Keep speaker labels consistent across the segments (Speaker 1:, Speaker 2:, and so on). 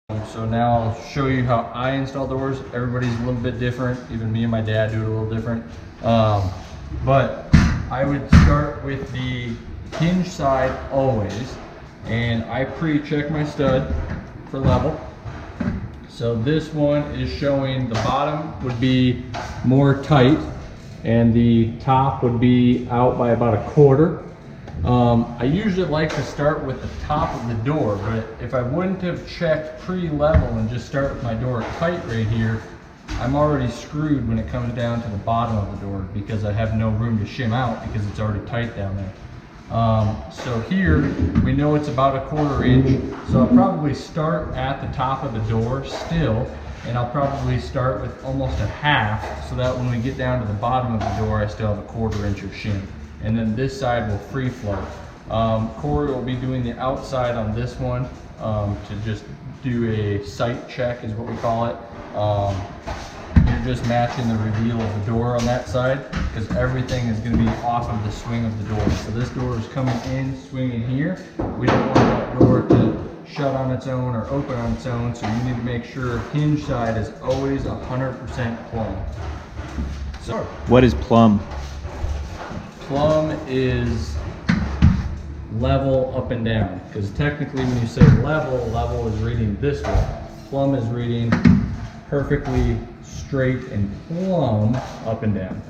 Speaker 1: So now I'll show you how I install doors. Everybody's a little bit different. Even me and my dad do it a little different. But I would start with the hinge side always. And I pre-check my stud for level. So this one is showing the bottom would be more tight and the top would be out by about a quarter. I usually like to start with the top of the door, but if I wouldn't have checked pre-level and just start with my door tight right here, I'm already screwed when it comes down to the bottom of the door because I have no room to shim out because it's already tight down there. So here we know it's about a quarter inch, so I'll probably start at the top of the door still, and I'll probably start with almost a half so that when we get down to the bottom of the door I still have a quarter inch of shim. And then this side will free flow. Corey will be doing the outside on this one to just do a sight check is what we call it. You're just matching the reveal of the door on that side because everything is going to be off of the swing of the door. So this door is coming in, swinging here. We don't want that door to shut on its own or open on its own, so you need to make sure hinge side is always 100% plumb. So
Speaker 2: what is plumb?
Speaker 1: Plumb is level up and down, because technically when you say level, level is reading this way. Plumb is reading perfectly straight and plumb up and down.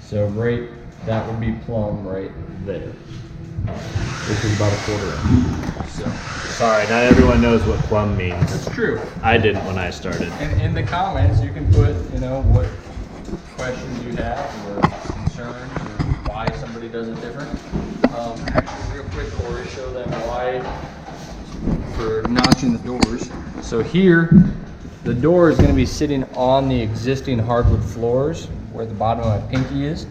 Speaker 1: So right, that would be plumb right there. Which is about a quarter inch. So,
Speaker 2: sorry, not everyone knows what plumb means.
Speaker 1: That's true.
Speaker 2: I didn't when I started.
Speaker 1: And in the comments you can put, you know, what questions you have or concerns or why somebody does it different. Actually, real quick, Corey, show them why for notching the doors. So here, the door is going to be sitting on the existing hardwood floors where the bottom of my pinky is,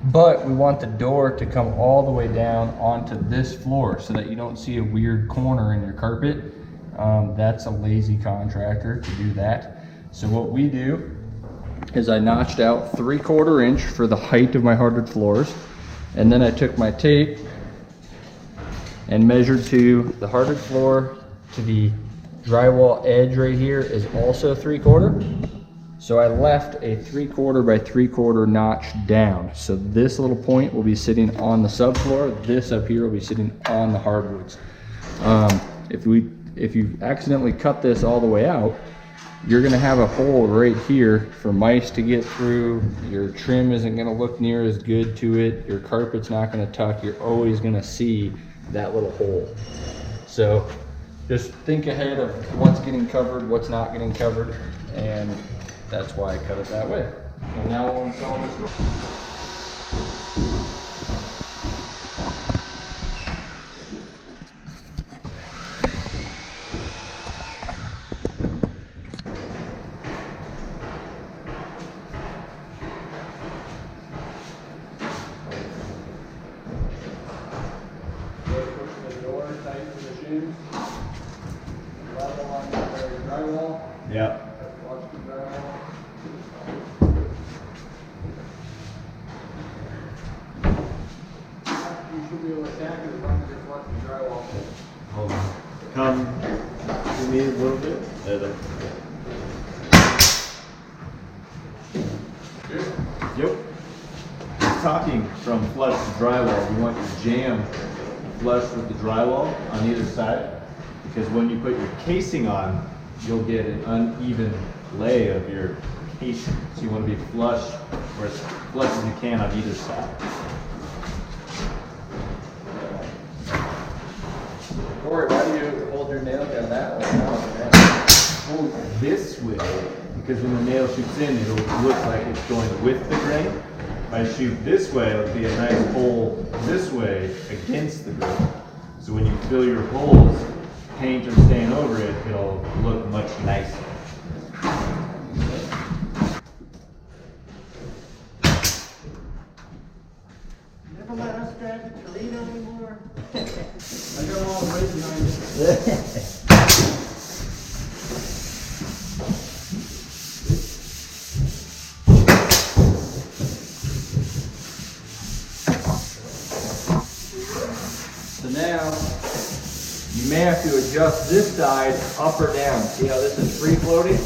Speaker 1: but we want the door to come all the way down onto this floor so that you don't see a weird corner in your carpet. That's a lazy contractor to do that. So what we do is I notched out 3/4 inch for the height of my hardwood floors, and then I took my tape and measured to the hardwood floor to the drywall edge right here is also 3/4. So I left a 3/4 by 3/4 notch down. So this little point will be sitting on the subfloor. This up here will be sitting on the hardwoods. If you accidentally cut this all the way out, you're gonna have a hole right here for mice to get through. Your trim isn't gonna look near as good to it. Your carpet's not gonna tuck. You're always gonna see that little hole. So just think ahead of what's getting covered, what's not getting covered, and that's why I cut it that way. So now we'll install this door. Level on the drywall.
Speaker 2: Yep.
Speaker 1: Watch the drywall. You should be able to attack it as long as you're watching the drywall.
Speaker 2: Hold on. Come to me a little bit. There.
Speaker 1: Good.
Speaker 2: Yep. Talking from flush to drywall, you want your jamb flush with the drywall on either side, because when you put your casing on, you'll get an uneven lay of your casing. So you want to be flush, or as flush as you can on either side.
Speaker 1: Corey, why do you hold your nail down that way?
Speaker 2: Hold this way, because when the nail shoots in, it'll look like it's going with the grain. If I shoot this way, it'll be a nice hole this way against the grain. So when you fill your holes, paint or stain over it, it'll look much nicer.
Speaker 3: Never let us drive the Torino anymore.
Speaker 1: I got all the way behind you. So now You may have to adjust this side up or down. See how this is free floating?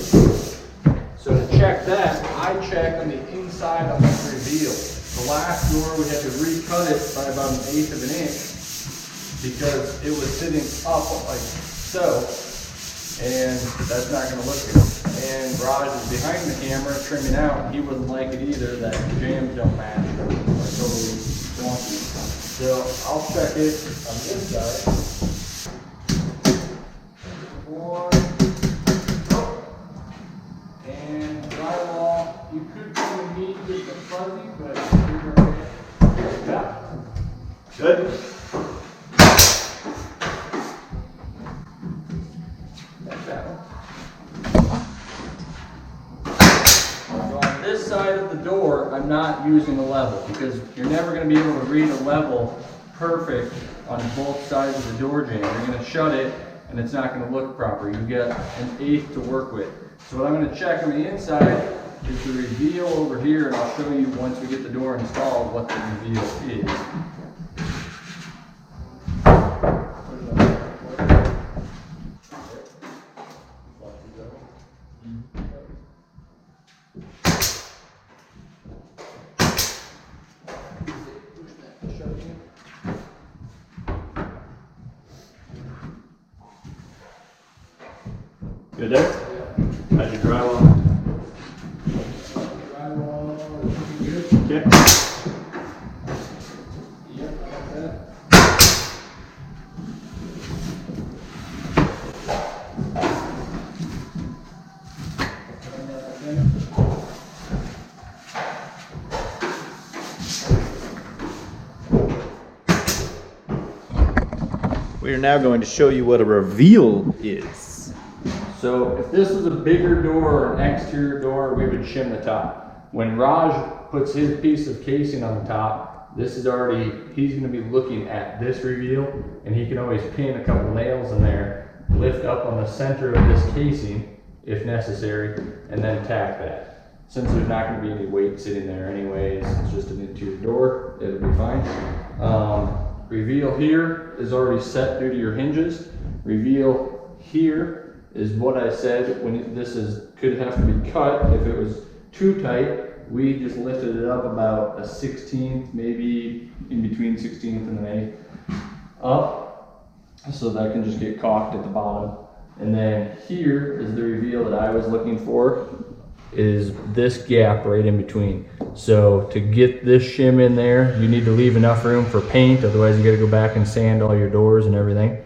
Speaker 1: So to check that, I check on the inside on this reveal. The last door we had to recut it by about 1/8 of an inch because it was sitting up like so, and that's not going to look good. And Raj is behind the camera trimming out, and he wouldn't like it either that the jams don't match or totally wonky. So I'll check it on this side. And drywall, you could go and meet with the fuzzy, but yeah.
Speaker 2: Good.
Speaker 1: That's that one. So on this side of the door, I'm not using a level because you're never going to be able to read a level perfect on both sides of the door jamb. You're going to shut it and it's not going to look proper. You get 1/8 to work with. So what I'm going to check on the inside is the reveal over here, and I'll show you once we get the door installed what the reveal is.
Speaker 2: Good there? How's your drywall?
Speaker 1: Drywall is looking good.
Speaker 2: Okay.
Speaker 1: Yep, like that.
Speaker 2: We are now going to show you what a reveal is.
Speaker 1: So if this was a bigger door or an exterior door, we would shim the top. When Raj puts his piece of casing on the top, this is already, he's going to be looking at this reveal, and he can always pin a couple nails in there, lift up on the center of this casing if necessary, and then tack that. Since there's not going to be any weight sitting there anyways, it's just an interior door, it'll be fine. Reveal here is already set due to your hinges. Reveal here is what I said when this could have to be cut. If it was too tight, we just lifted it up about a 16th, maybe in between 16th and an 8th up, so that can just get caulked at the bottom. And then here is the reveal that I was looking for, is this gap right in between. So to get this shim in there, you need to leave enough room for paint, otherwise you gotta go back and sand all your doors and everything.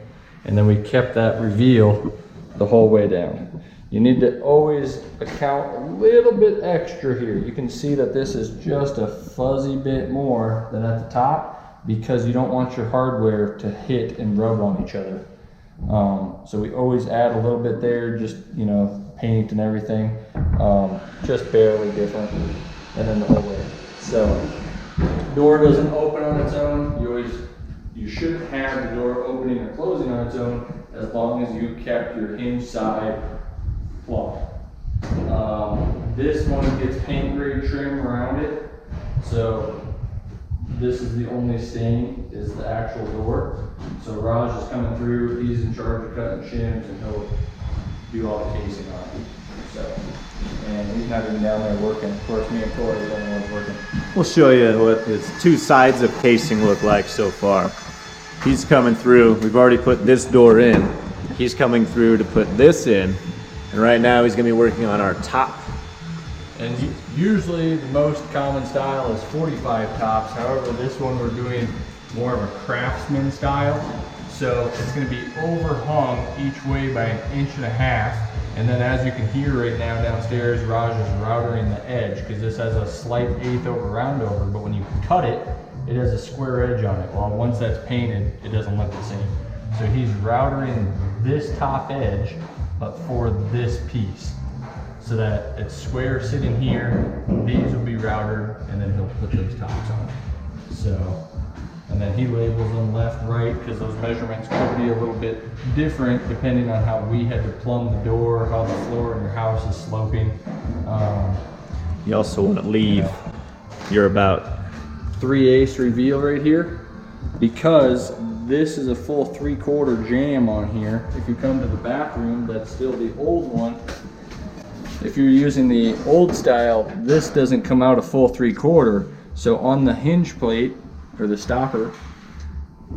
Speaker 1: And then we kept that reveal the whole way down. You need to always account a little bit extra here. You can see that this is just a fuzzy bit more than at the top because you don't want your hardware to hit and rub on each other. So we always add a little bit there, just, you know, paint and everything, just barely different, and then the whole way. So door doesn't open on its own. You shouldn't have the door opening or closing on its own as long as you kept your hinge side plumb. This one gets paint grade trim around it, so this is the only stain is the actual door. So Raj is coming through, he's in charge of cutting shims, and he'll do all the casing on it. So, and he's not even down there working. Of course, me and Corey are the only ones working.
Speaker 2: We'll show you what his two sides of casing look like so far. He's coming through, we've already put this door in. He's coming through to put this in. And right now he's gonna be working on our top.
Speaker 1: And usually the most common style is 45 tops. However, this one we're doing more of a craftsman style. So it's going to be overhung each way by 1.5 inches. And then as you can hear right now downstairs, Raj is routering the edge because this has a slight 1/8 over round over, but when you cut it, it has a square edge on it. Well, once that's painted, it doesn't look the same. So he's routering this top edge, but for this piece, so that it's square sitting here, these will be routed, and then he'll put those tops on. So, and then he labels them left, right, because those measurements could be a little bit different depending on how we had to plumb the door, how the floor in your house is sloping.
Speaker 2: You also want to leave your about
Speaker 1: 3/8 reveal right here, because this is a full 3/4 jam on here. If you come to the bathroom, that's still the old one. If you're using the old style, this doesn't come out a full 3/4. So on the hinge plate, or the stopper,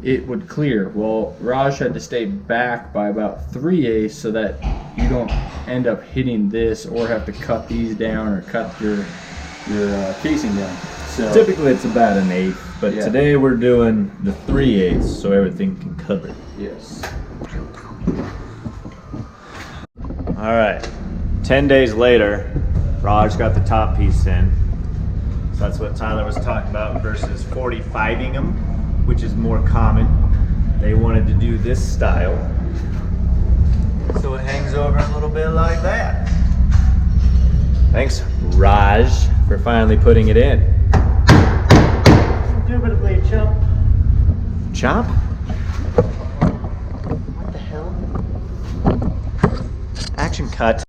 Speaker 1: it would clear. Well, Raj had to stay back by about 3/8 so that you don't end up hitting this or have to cut these down or cut your casing down. So
Speaker 2: Typically it's about an 1/8, but
Speaker 1: Yeah.
Speaker 2: today we're doing the 3/8 so everything can cover.
Speaker 1: yes.
Speaker 2: All right, 10 days later, Raj got the top piece in. So that's what Tyler was talking about versus 45ing them, which is more common. They wanted to do this style. So it hangs over a little bit like that. Thanks, Raj, for finally putting it in.
Speaker 3: Indubitably, chump.
Speaker 2: Chop?
Speaker 3: What the hell?
Speaker 2: Action cut.